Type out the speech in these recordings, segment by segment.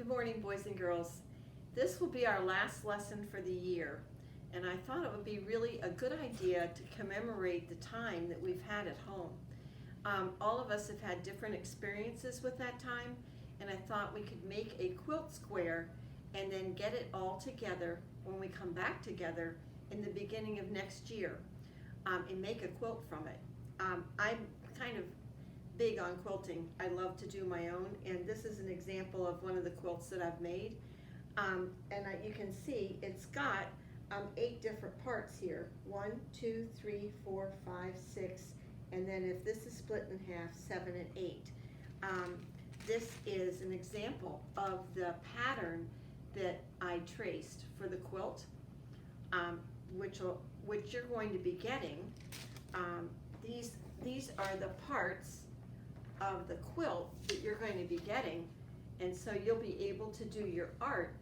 Good morning, boys and girls. This will be our last lesson for the year, and I thought it would be really a good idea to commemorate the time that we've had at home. All of us have had different experiences with that time, and I thought we could make a quilt square and then get it all together when we come back together in the beginning of next year, and make a quilt from it. I'm kind of big on quilting. I love to do my own, and this is an example of one of the quilts that I've made. You can see it's got 8 different parts here. 1, 2, 3, 4, 5, 6, and then if this is split in half, 7 and 8. This is an example of the pattern that I traced for the quilt, which you're going to be getting. These are the parts of the quilt that you're going to be getting, and so you'll be able to do your art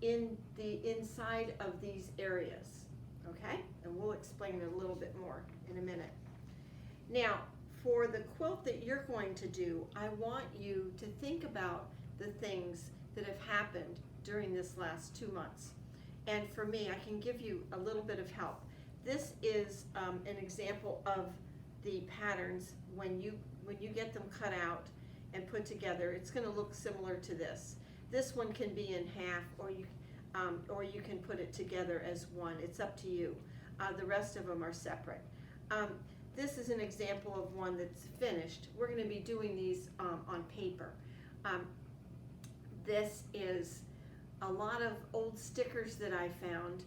in the inside of these areas, okay? And we'll explain it a little bit more in a minute. Now, for the quilt that you're going to do, I want you to think about the things that have happened during this last 2 months. And for me, I can give you a little bit of help. This is an example of the patterns when you get them cut out and put together. It's going to look similar to this. This one can be in half, or you can put it together as one. It's up to you. The rest of them are separate. This is an example of one that's finished. We're going to be doing these on paper. This is a lot of old stickers that I found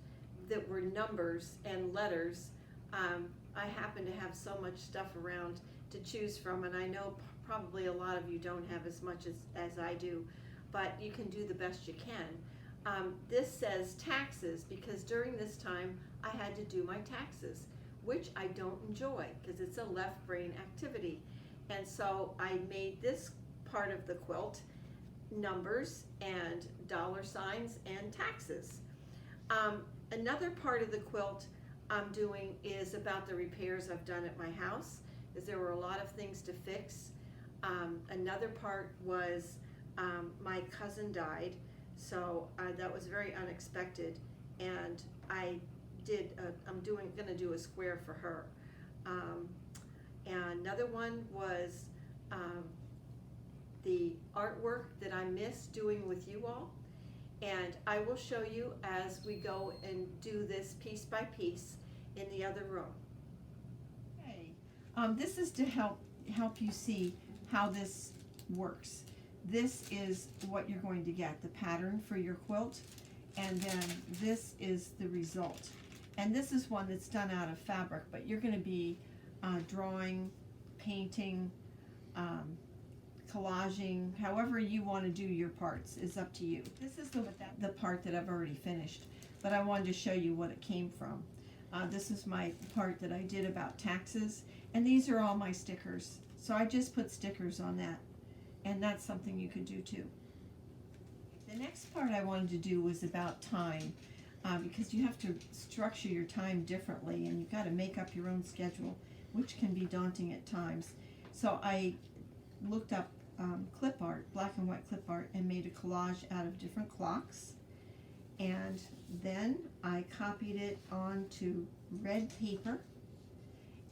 that were numbers and letters. I happen to have so much stuff around to choose from, and I know probably a lot of you don't have as much as I do, but you can do the best you can. This says taxes because during this time I had to do my taxes, which I don't enjoy because it's a left brain activity. And so I made this part of the quilt numbers and dollar signs and taxes. Another part of the quilt I'm doing is about the repairs I've done at my house, as there were a lot of things to fix. Another part was my cousin died, so that was very unexpected, and I'm gonna do a square for her. And another one was the artwork that I miss doing with you all, and I will show you as we go and do this piece by piece in the other room. Okay, this is to help you see how this works. This is what you're going to get, the pattern for your quilt, and then this is the result. And this is one that's done out of fabric, but you're going to be drawing, painting, collaging, however you want to do your parts is up to you. This is the part that I've already finished, but I wanted to show you what it came from. This is my part that I did about taxes, and these are all my stickers. So I just put stickers on that, and that's something you could do too. The next part I wanted to do was about time, because you have to structure your time differently, and you've got to make up your own schedule, which can be daunting at times. So I looked up clip art, black and white clip art, and made a collage out of different clocks. And then I copied it onto red paper.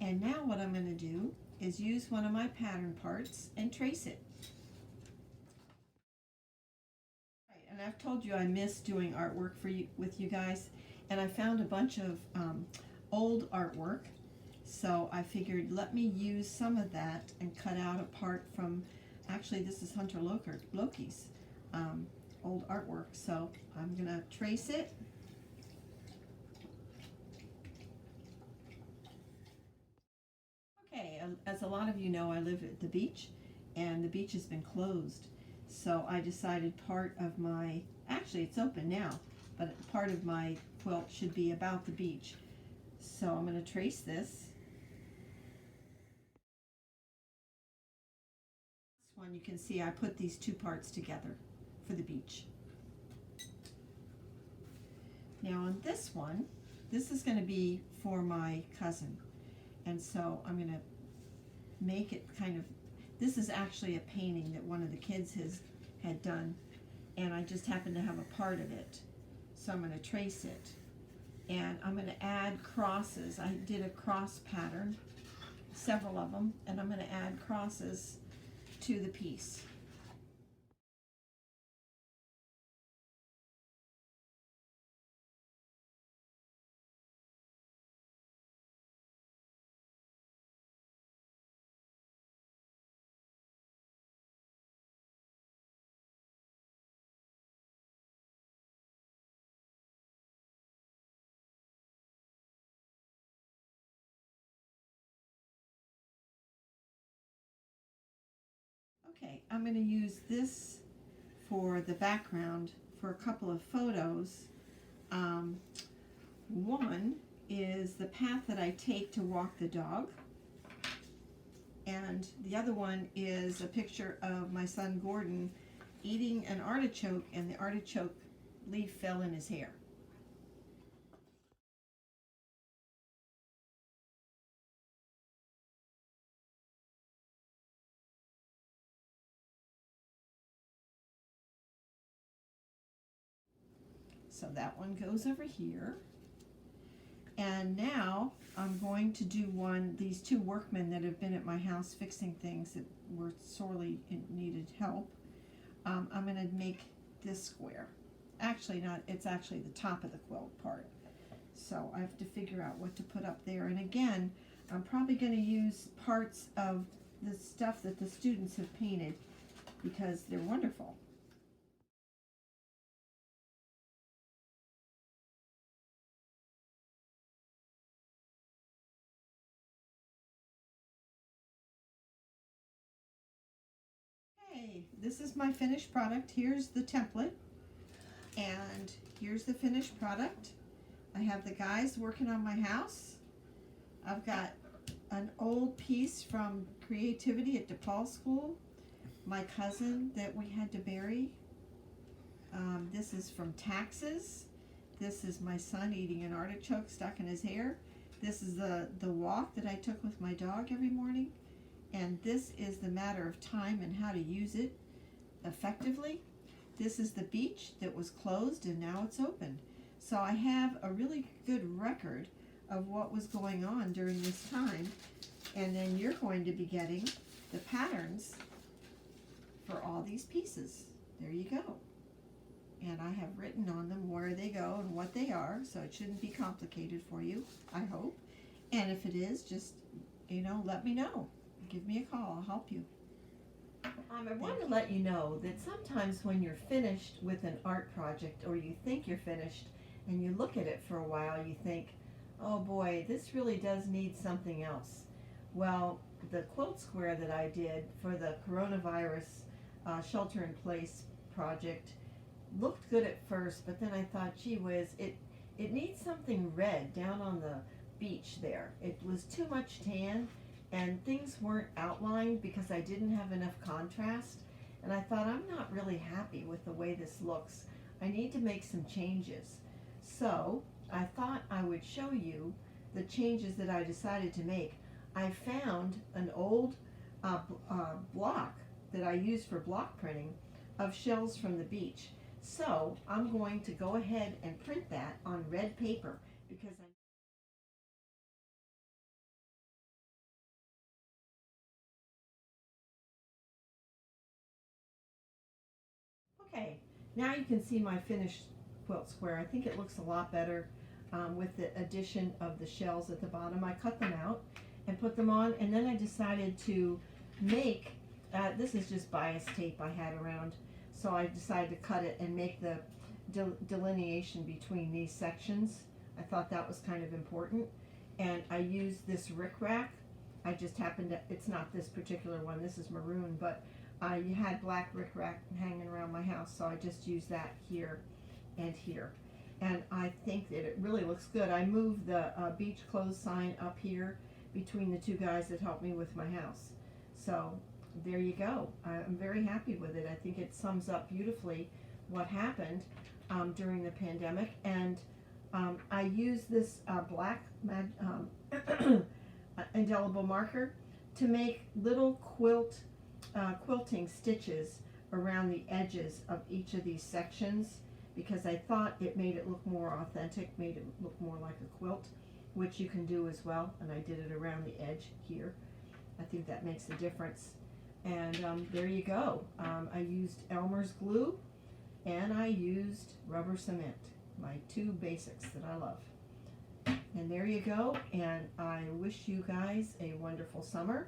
And now what I'm going to do is use one of my pattern parts and trace it. Right, and I've told you I miss doing artwork with you guys, and I found a bunch of old artwork. So I figured let me use some of that and cut out a part from, actually this is Hunter Loki's old artwork. So I'm gonna trace it. Okay, as a lot of you know, I live at the beach, and the beach has been closed. So I decided part of my, actually it's open now, but part of my quilt should be about the beach. So I'm gonna trace this. One you can see I put these 2 parts together for the beach. Now on this one, this is going to be for my cousin, and so I'm going to make it kind of, this is actually a painting that one of the kids had done, and I just happen to have a part of it. So I'm going to trace it, and I'm going to add crosses. I did a cross pattern, several of them, and I'm going to add crosses to the piece. Okay, I'm going to use this for the background for a couple of photos. One is the path that I take to walk the dog, and the other one is a picture of my son Gordon eating an artichoke, and the artichoke leaf fell in his hair. So that one goes over here. And now I'm going to do these two workmen that have been at my house fixing things that were sorely needed help. I'm going to make this square. Actually not, it's actually the top of the quilt part. So I have to figure out what to put up there. And again, I'm probably going to use parts of the stuff that the students have painted because they're wonderful. Okay, this is my finished product. Here's the template, and here's the finished product. I have the guys working on my house. I've got an old piece from Creativity at DePaul School, my cousin that we had to bury. This is from Taxes. This is my son eating an artichoke stuck in his hair. This is the walk that I took with my dog every morning. And this is the matter of time and how to use it effectively. This is the beach that was closed and now it's open. So I have a really good record of what was going on during this time. And then you're going to be getting the patterns for all these pieces. There you go. And I have written on them where they go and what they are, so it shouldn't be complicated for you, I hope. And if it is, just, let me know. Give me a call, I'll help you. I want to let you know that sometimes when you're finished with an art project, or you think you're finished, and you look at it for a while, you think, oh boy, this really does need something else. Well, the Quilt Square that I did for the coronavirus shelter-in-place project looked good at first, but then I thought, gee whiz, it needs something red down on the beach there. It was too much tan, and things weren't outlined because I didn't have enough contrast. And I thought, I'm not really happy with the way this looks. I need to make some changes. So I thought I would show you the changes that I decided to make. I found an old block that I used for block printing of shells from the beach. So I'm going to go ahead and print that on red paper because okay, now you can see my finished quilt square. I think it looks a lot better with the addition of the shells at the bottom. I cut them out and put them on, and then I decided to make, this is just bias tape I had around, so I decided to cut it and make the delineation between these sections. I thought that was kind of important, and I used this rickrack. I just happened to, it's not this particular one, this is maroon, but I had black rickrack hanging around my house, so I just used that here and here. And I think that it really looks good. I moved the beach closed sign up here between the two guys that helped me with my house. So there you go. I'm very happy with it. I think it sums up beautifully what happened during the pandemic. And I used this black indelible marker to make little quilting stitches around the edges of each of these sections because I thought it made it look more authentic, made it look more like a quilt, which you can do as well, and I did it around the edge here. I think that makes a difference. And there you go. I used Elmer's glue and I used rubber cement, my two basics that I love. And there you go, and I wish you guys a wonderful summer.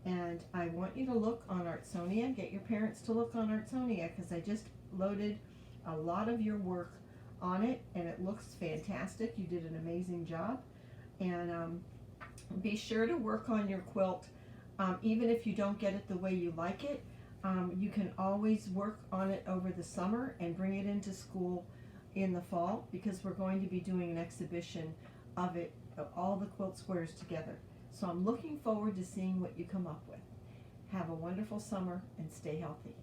And I want you to look on Artsonia, get your parents to look on Artsonia, because I just loaded a lot of your work on it, and it looks fantastic. You did an amazing job. And be sure to work on your quilt. Even if you don't get it the way you like it, you can always work on it over the summer and bring it into school in the fall, because we're going to be doing an exhibition of it, of all the quilt squares together. So I'm looking forward to seeing what you come up with. Have a wonderful summer and stay healthy.